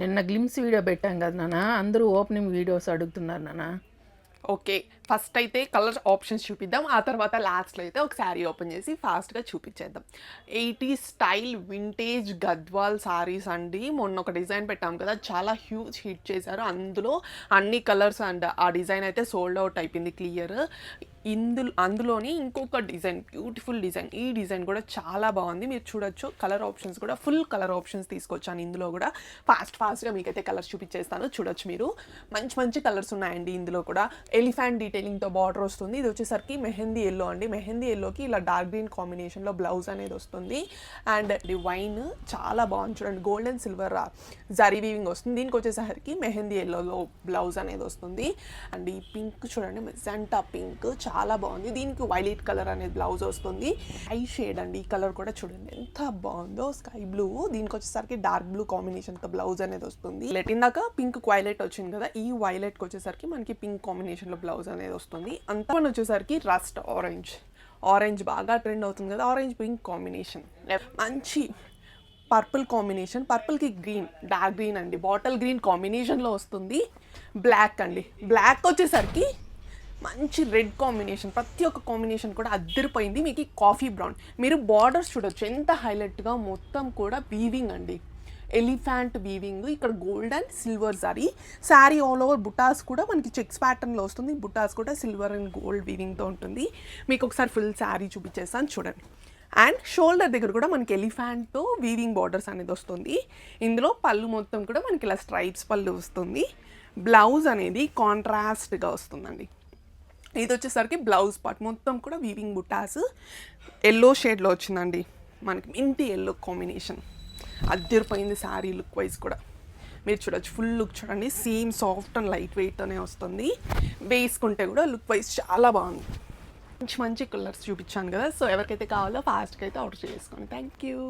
నిన్న glimpse video పెట్టాం కదా నాన్న, అందరూ ఓపెనింగ్ వీడియోస్ అడుగుతున్నారు నాన్న. ఓకే, ఫస్ట్ అయితే కలర్ ఆప్షన్స్ చూపిద్దాం, ఆ తర్వాత లాస్ట్లో అయితే ఒక శారీ ఓపెన్ చేసి ఫాస్ట్గా చూపించేద్దాం. 80s style vintage Gadwal saris అండి. మొన్న ఒక డిజైన్ పెట్టాం కదా, చాలా హ్యూజ్ హిట్ చేశారు. అందులో అన్ని కలర్స్ అండ్ ఆ డిజైన్ అయితే సోల్డ్ అవుట్ అయిపోయింది క్లియర్. అందులోని ఇంకొక డిజైన్, బ్యూటిఫుల్ డిజైన్. ఈ డిజైన్ కూడా చాలా బాగుంది, మీరు చూడొచ్చు. కలర్ ఆప్షన్స్ కూడా ఫుల్ కలర్ ఆప్షన్స్ తీసుకొచ్చాను. ఇందులో కూడా ఫాస్ట్గా మీకైతే కలర్స్ చూపించేస్తాను, చూడొచ్చు మీరు. మంచి మంచి కలర్స్ ఉన్నాయండి. ఇందులో కూడా ఎలిఫెంట్ డీటెయిలింగ్తో బార్డర్ వస్తుంది. ఇది వచ్చేసరికి మెహందీ ఎల్లో అండి. మెహందీ ఎల్లోకి ఇలా డార్క్ గ్రీన్ కాంబినేషన్లో బ్లౌజ్ అనేది వస్తుంది. అండ్ వైన్ చాలా బాగుంది చూడండి, gold and silver zari weaving వస్తుంది. దీనికి వచ్చేసరికి మెహందీ ఎల్లోలో బ్లౌజ్ అనేది వస్తుంది. అండ్ ఈ పింక్ చూడండి, మెజెంటా పింక్ చాలా బాగుంది. దీనికి వైలెట్ కలర్ అనేది బ్లౌజ్ వస్తుంది. ఐ షేడ్ అండి, ఈ కలర్ కూడా చూడండి ఎంత బాగుందో, స్కై బ్లూ. దీనికి వచ్చేసరికి డార్క్ బ్లూ కాంబినేషన్తో బ్లౌజ్ అనేది వస్తుంది. ఇందాక పింక్ వైలెట్ వచ్చింది కదా, ఈ వైలెట్కి వచ్చేసరికి మనకి పింక్ కాంబినేషన్లో బ్లౌజ్ అనేది వస్తుంది. అంతా వచ్చేసరికి రస్ట్ ఆరెంజ్ బాగా ట్రెండ్ అవుతుంది కదా, ఆరెంజ్ పింక్ కాంబినేషన్. మంచి పర్పుల్ కాంబినేషన్, పర్పుల్కి గ్రీన్, డార్క్ గ్రీన్ అండి, బాటిల్ గ్రీన్ కాంబినేషన్లో వస్తుంది. బ్లాక్ అండి, బ్లాక్ వచ్చేసరికి మంచి రెడ్ కాంబినేషన్. ప్రతి ఒక్క కాంబినేషన్ కూడా అద్దరిపోయింది. మీకు కాఫీ బ్రౌన్, మీరు బార్డర్స్ చూడొచ్చు ఎంత హైలైట్గా, మొత్తం కూడా వీవింగ్ అండి, ఎలిఫెంట్ వీవింగ్. ఇక్కడ gold and silver zari. Sari all over బుటాస్ కూడా మనకి చెక్స్ ప్యాటర్న్లో వస్తుంది. బుటాస్ కూడా సిల్వర్ అండ్ గోల్డ్ వీవింగ్తో ఉంటుంది. మీకు ఒకసారి ఫుల్ శారీ చూపించేస్తాను చూడండి. అండ్ షోల్డర్ దగ్గర కూడా మనకి ఎలిఫెంట్తో వీవింగ్ బార్డర్స్ అనేది వస్తుంది. ఇందులో పళ్ళు మొత్తం కూడా మనకి ఇలా స్ట్రైప్స్ పళ్ళు వస్తుంది. బ్లౌజ్ అనేది కాంట్రాస్ట్గా వస్తుందండి. ఇది వచ్చేసరికి బ్లౌజ్ పార్ట్ మొత్తం కూడా వీవింగ్ బుటాస్ ఎల్లో షేడ్లో వచ్చిందండి. మనకి ఇంటి ఎల్లో కాంబినేషన్ అద్దరిపోయింది. శారీ లుక్ వైజ్ కూడా మీరు చూడొచ్చు, ఫుల్ లుక్ చూడండి. సేమ్ సాఫ్ట్ అండ్ లైట్ వెయిట్తోనే వస్తుంది. వేసుకుంటే కూడా లుక్ వైజ్ చాలా బాగుంది. మంచి మంచి కలర్స్ చూపించాను కదా, సో ఎవరికైతే కావాలో ఫాస్ట్గా అయితే ఆర్డర్ చేసుకోండి. Thank you.